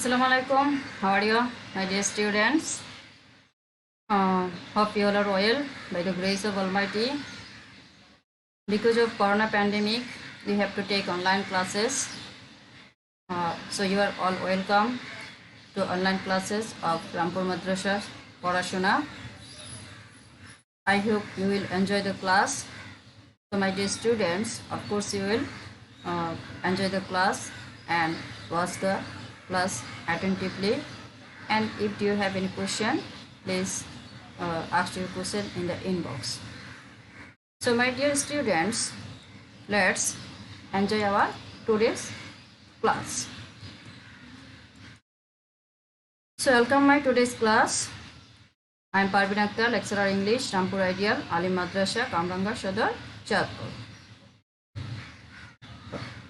Assalamualaikum. How are you, my dear students? Hope you all are well by the grace of Almighty. Because of Corona pandemic, we have to take online classes. So you are all welcome to online classes of Rampur Madrasa Porashuna. I hope you will enjoy the class. So my dear students, of course you will enjoy the class and watch the class attentively. And if you have any question, please ask your question in the inbox. So my dear students, let's enjoy our today's class. So welcome my today's class. I am Parveen Akhtar, lecturer English, Rampur Ideal, Alim Madrasa, Kamranga Sadar, Jodhpur.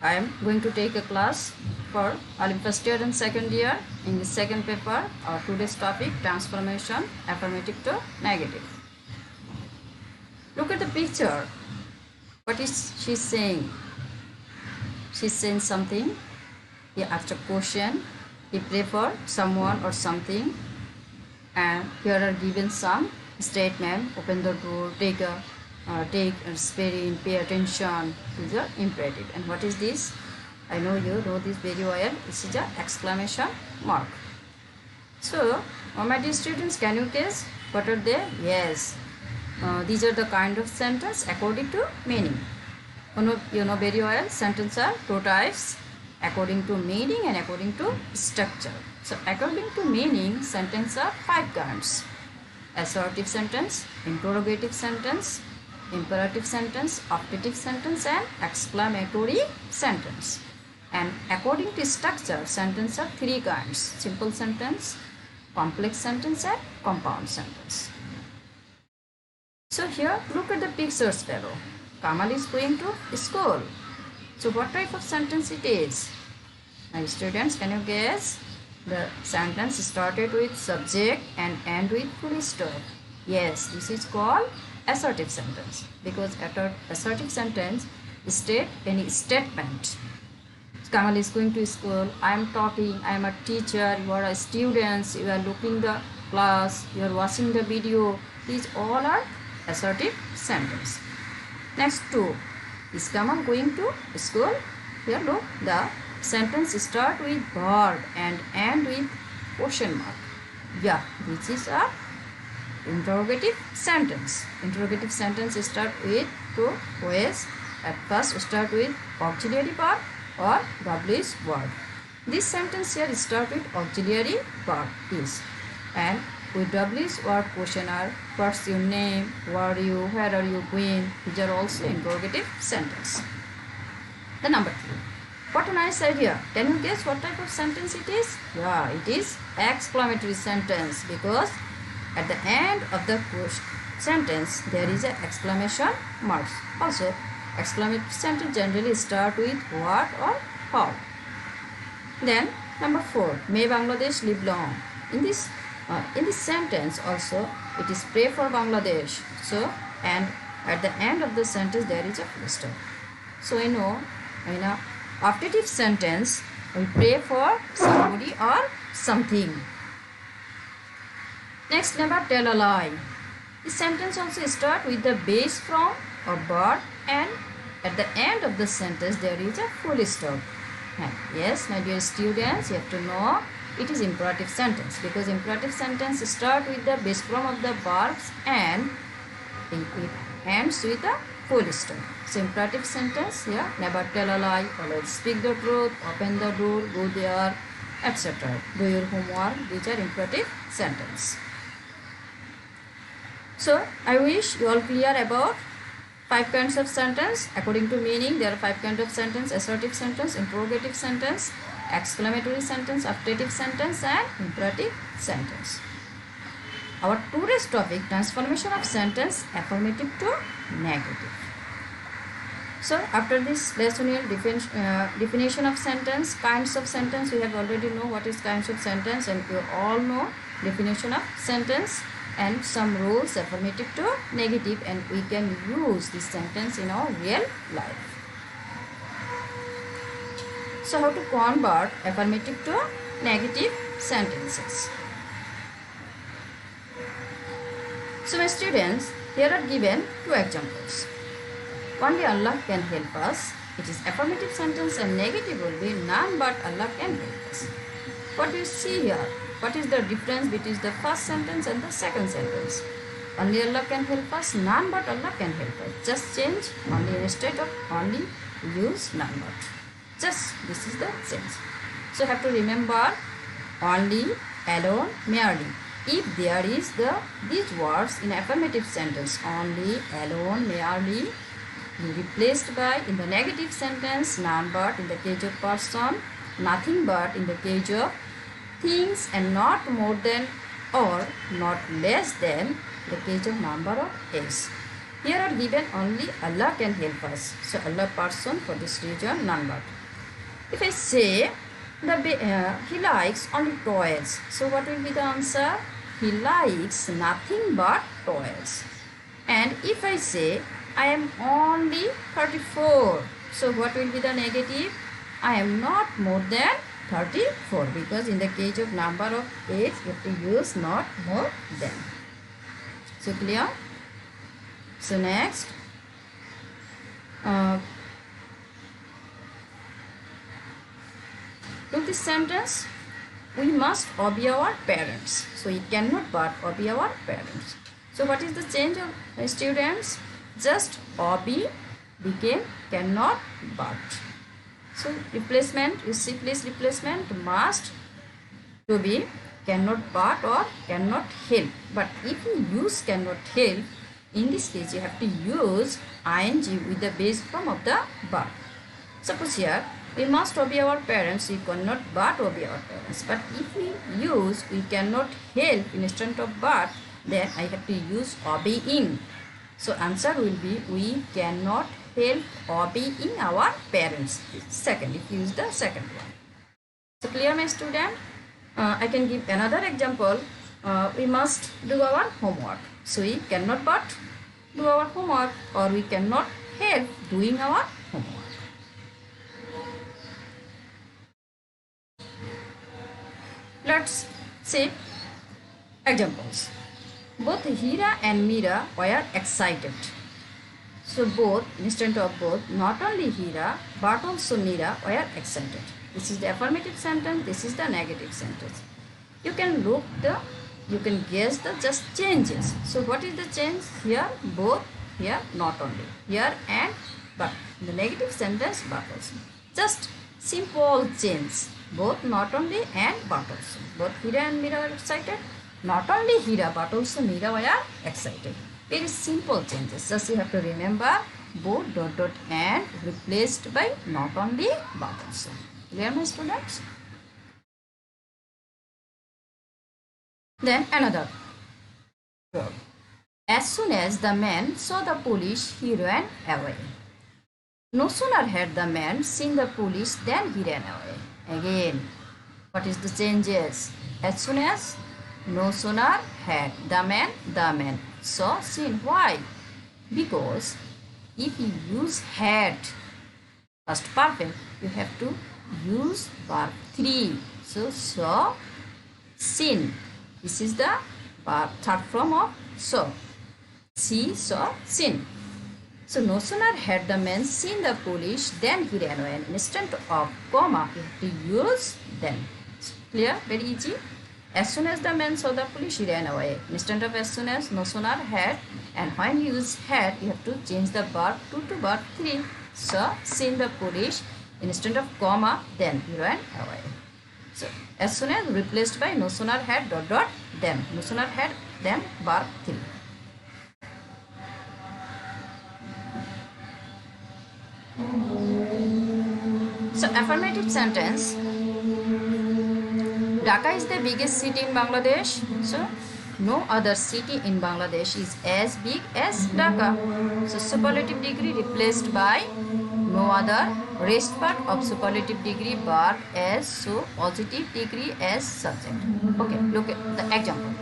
I am going to take a class for Alim first year and second year. In the second paper, our today's topic, transformation, affirmative to negative. Look at the picture. What is she saying? She's saying something. He asked a question. He pray for someone or something. And here are given some statement. Open the door, take aspirin, pay attention to the imperative. And what is this? I know you know this very well. This is an exclamation mark. So, my dear students, can you guess what are they? Yes. These are the kind of sentence according to meaning. You know very well, sentences are two types, according to meaning and according to structure. So, according to meaning, sentences are 5 kinds. Assertive sentence, interrogative sentence, imperative sentence, optative sentence and exclamatory sentence. And according to structure, sentences are 3 kinds. Simple sentence, complex sentence and compound sentence. So here, look at the pictures below. Kamal is going to school. So what type of sentence it is? My students, can you guess? The sentence started with subject and end with full stop. Yes, this is called assertive sentence, because assertive sentence state any statement. Kamal is going to school. I am talking. I am a teacher. You are a student. You are looking the class. You are watching the video. These all are assertive sentence. Next 2. Is Kamal going to school? Here look, the sentence start with verb and end with question mark. Yeah, this is a interrogative sentence. Interrogative sentence start with 2 ways. At first start with auxiliary verb or WH word. This sentence here start with auxiliary verb is, and with WH word question are first your name, where are you, where are you going. These are also interrogative sentence. The number 3. What a nice idea. Can you guess what type of sentence it is? Yeah, it is exclamatory sentence, because at the end of the sentence there is an exclamation mark. Also, exclamatory sentence generally start with what or how. Then number 4. May Bangladesh live long. In this sentence also it is pray for Bangladesh. So, and at the end of the sentence there is a full stop. So in a optative sentence we pray for somebody or something. Next, never tell a lie. This sentence also start with the base from or verb, and at the end of the sentence there is a full stop. And yes, my dear students, you have to know it is imperative sentence, because imperative sentence start with the base form of the verbs and it ends with a full stop. So imperative sentence here, never tell a lie, always speak the truth, open the door, go there, etc. Do your homework. These are imperative sentence. So I wish you all clear about 5 kinds of sentence. According to meaning, there are 5 kinds of sentence: assertive sentence, interrogative sentence, exclamatory sentence, optative sentence and imperative sentence. Our today's topic, transformation of sentence, affirmative to negative. So after this lesson here, definition of sentence, kinds of sentence, we have already know what is kinds of sentence, and you all know definition of sentence and some rules, affirmative to negative, and we can use this sentence in our real life. So how to convert affirmative to negative sentences? So my students, here are given two examples. Only Allah can help us. It is affirmative sentence, and negative will be none but Allah can help us. What do you see here? What is the difference between the first sentence and the second sentence? Only Allah can help us, none but Allah can help us. Just change only instead of only, use none but. Just this is the change. So you have to remember only, alone, merely. If there is these words in affirmative sentence, only, alone, merely, you replaced by in the negative sentence none but in the case of person, nothing but in the case of things, and not more than or not less than the case of number of eggs. Here are given only Allah can help us. So Allah person, for this reason none but. If I say he likes only toys, so what will be the answer? He likes nothing but toys. And if I say I am only 34, so what will be the negative? I am not more than 34, because in the case of number of eggs you have to use not more than. So clear? So next, to this sentence, we must obey our parents. So we cannot but obey our parents. So what is the change of students? Just obey became cannot but. So replacement, you see please, replacement must to be cannot but or cannot help. But if you use cannot help, in this case you have to use ing with the base form of the but. Suppose here we must obey our parents, we cannot but obey our parents. But if we use we cannot help instead of but, then I have to use obeying. So answer will be we cannot help obeying our parents. Second, if you use the second one. So clear my student? I can give another example. We must do our homework. So we cannot but do our homework, or we cannot help doing our homework. Let's see examples. Both Hira and Mira were excited. So both, instead of both, not only Hira but also Mira were excited. This is the affirmative sentence, this is the negative sentence. You can guess the just changes. So what is the change? Here both, here not only, here and but. In the negative sentence but also. Just simple change. Both not only and but also. Both Hira and Mira were excited. Not only Hira but also Mira were excited. Very simple changes. Just you have to remember both dot dot and replaced by not only but also. Clear my students? Then another verb. As soon as the man saw the police, he ran away. No sooner had the man seen the police than he ran away. Again, what is the changes? As soon as, no sooner had the man saw, seen. Why? Because if you use had past perfect, you have to use verb 3. So saw, seen. This is the verb third form of saw. See, saw, seen. So no sooner had the man seen the police than he ran away. And instead of comma, you have to use then. Clear? Very easy. As soon as the man saw the police, he ran away. Instead of as soon as, no sooner had. And when you use had, you have to change the verb 2 to verb 3. So, seen the police. Instead of comma, then he ran away. So, as soon as replaced by no sooner had dot dot then. No sooner had then verb 3. So, affirmative sentence. Dhaka is the biggest city in Bangladesh. So, no other city in Bangladesh is as big as Dhaka. So, superlative degree replaced by no other. Rest part of superlative degree but as, so positive degree as subject. Okay, look at the example.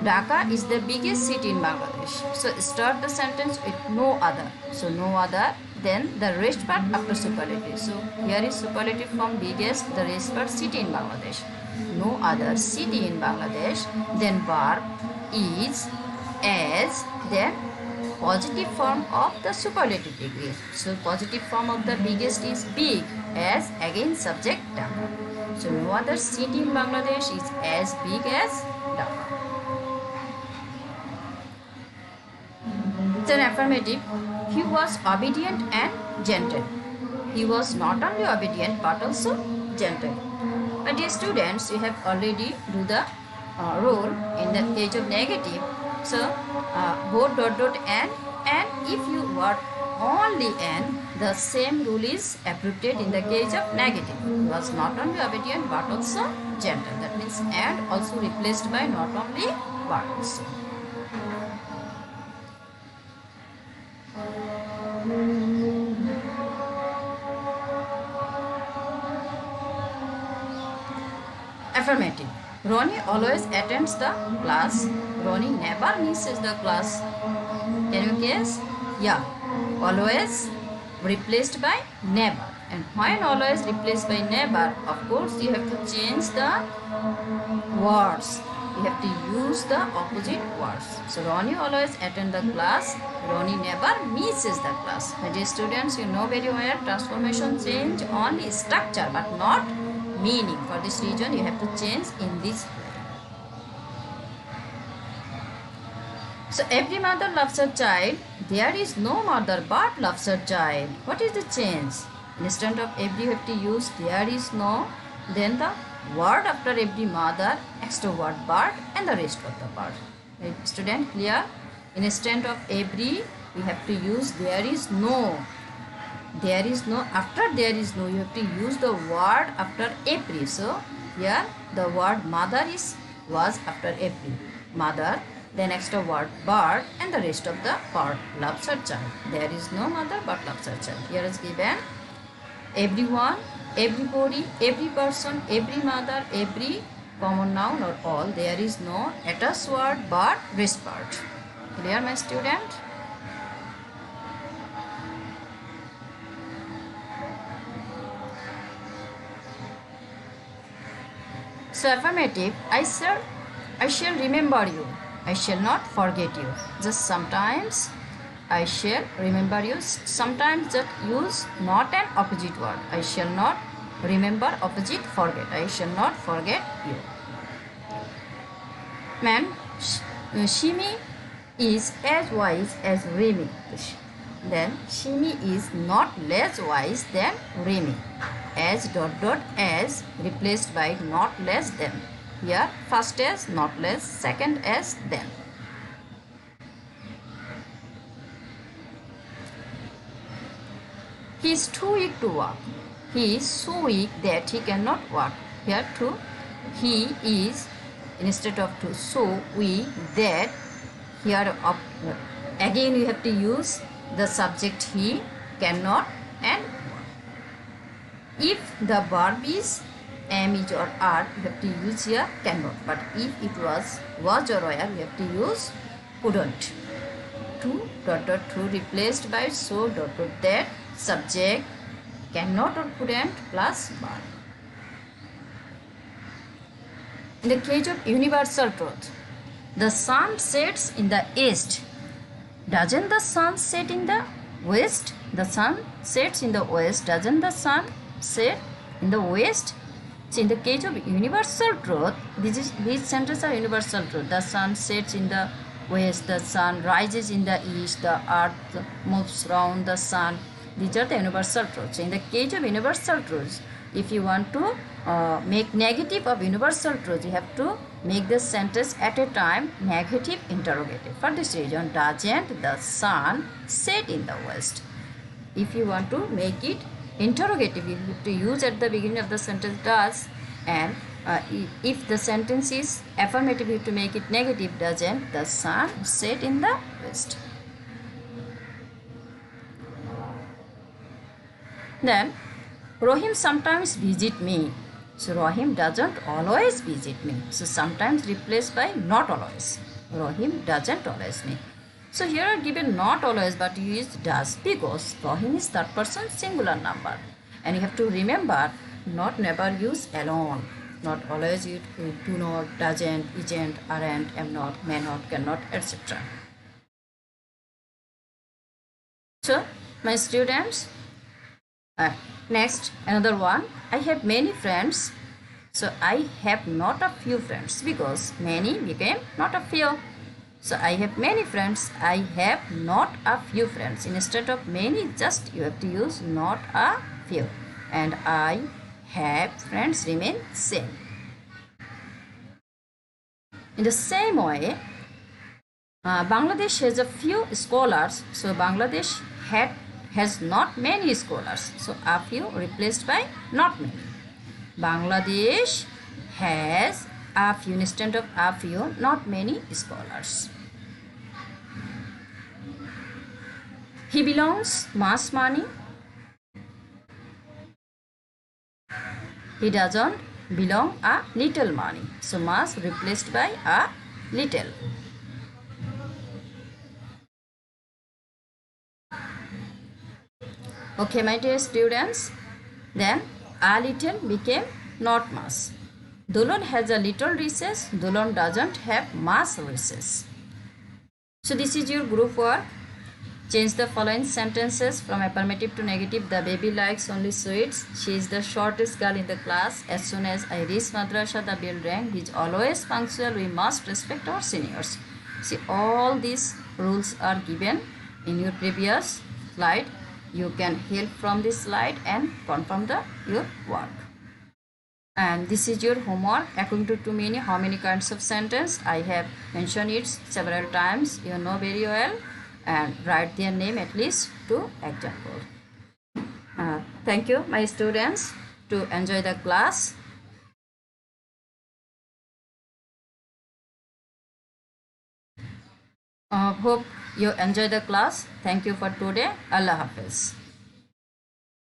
Dhaka is the biggest city in Bangladesh. So, start the sentence with no other. So, no other then the rest part after superlative. So here is superlative form biggest, the rest part city in Bangladesh. No other city in Bangladesh. Then verb is, as, then positive form of the superlative degree. So positive form of the biggest is big, as, again subject Dhaka. So no other city in Bangladesh is as big as Dhaka. Then affirmative, he was obedient and gentle. He was not only obedient but also gentle. But dear students, you have already do the rule in the case of negative. So both dot dot and if you were only and, the same rule is applied in the case of negative. He was not only obedient but also gentle. That means and also replaced by not only but also. Affirmative. Ronnie always attends the class. Ronnie never misses the class. Can you guess? Yeah. Always replaced by never. And when always replaced by never, of course you have to change the words. You have to use the opposite words. So Ronnie always attends the class. Ronnie never misses the class. My dear students, you know very well transformation change only structure but not meaning. For this reason you have to change in this way. So every mother loves her child. There is no mother but loves her child. What is the change? Instead of every you have to use there is no, then the word after every mother, extra word but and the rest of the part. Right, student, clear? Instead of every we have to use there is no. There is no, after there is no you have to use the word after every. So here the word mother was after every. Mother, then extra word but and the rest of the part loves her child. There is no mother but loves her child. Here is given everyone, everybody, every person, every mother, every common noun or all. There is no attached word but rest part. Clear, my student? So affirmative, I shall remember you. I shall not forget you. Just sometimes I shall remember you. Sometimes just use not an opposite word. I shall not remember opposite forget. I shall not forget you. Man, Shimi is as wise as Remy. Then Shimi is not less wise than Remy. As dot dot as replaced by not less than. Here first as not less, second as then. He is too weak to walk. He is so weak that he cannot walk. Here too, he is instead of to so weak that. Here again you have to use the subject he, cannot and if the verb is am, is or are, you have to use here cannot. But if it was or were, you have to use couldn't. To dot dot to replaced by so dot dot that subject cannot or couldn't plus verb. In the case of universal truth, the sun sets in the east. Doesn't the sun set in the west? The sun sets in the west. Doesn't the sun set in the west? So in the case of universal truth, these sentences are universal truth. The sun sets in the west, the sun rises in the east, the earth moves round the sun. These are the universal truths. So in the case of universal truths, if you want to make negative of universal truth, you have to make the sentence at a time negative interrogative. For this reason, doesn't the sun set in the west? If you want to make it interrogative, you have to use at the beginning of the sentence does, and if the sentence is affirmative, you have to make it negative. Doesn't the sun set in the west? Then Rohim sometimes visit me. So Rohim doesn't always visit me. So sometimes replaced by not always. Rohim doesn't always me. So here are given not always but you use does because Rahim is third person singular number. And you have to remember not never use alone. Not always you do not, doesn't, isn't, aren't, am not, may not, cannot, etc. So my students, next another one. I have many friends. So I have not a few friends because many became not a few. So I have many friends. I have not a few friends. Instead of many, just you have to use not a few. And I have friends remain same. In the same way, Bangladesh has a few scholars. So Bangladesh has not many scholars. So a few replaced by not many. Bangladesh has a few instead of a few, not many scholars. He belongs much money. He doesn't belong a little money. So much replaced by a little. Okay, my dear students, then a little became not much. Dulon has a little recess. Dulon doesn't have much recess. So this is your group work. Change the following sentences from affirmative to negative. The baby likes only sweets. She is the shortest girl in the class. As soon as I reach madrasa, the bell rang. He is always punctual. We must respect our seniors. See, all these rules are given in your previous slide. You can help from this slide and confirm your work. And this is your homework. According to 2 minutes, how many kinds of sentence I have mentioned it several times. You know very well. And write their name at least 2 examples. Thank you, my students, to enjoy the class. Hope you enjoy the class. Thank you for today. Allah Hafiz.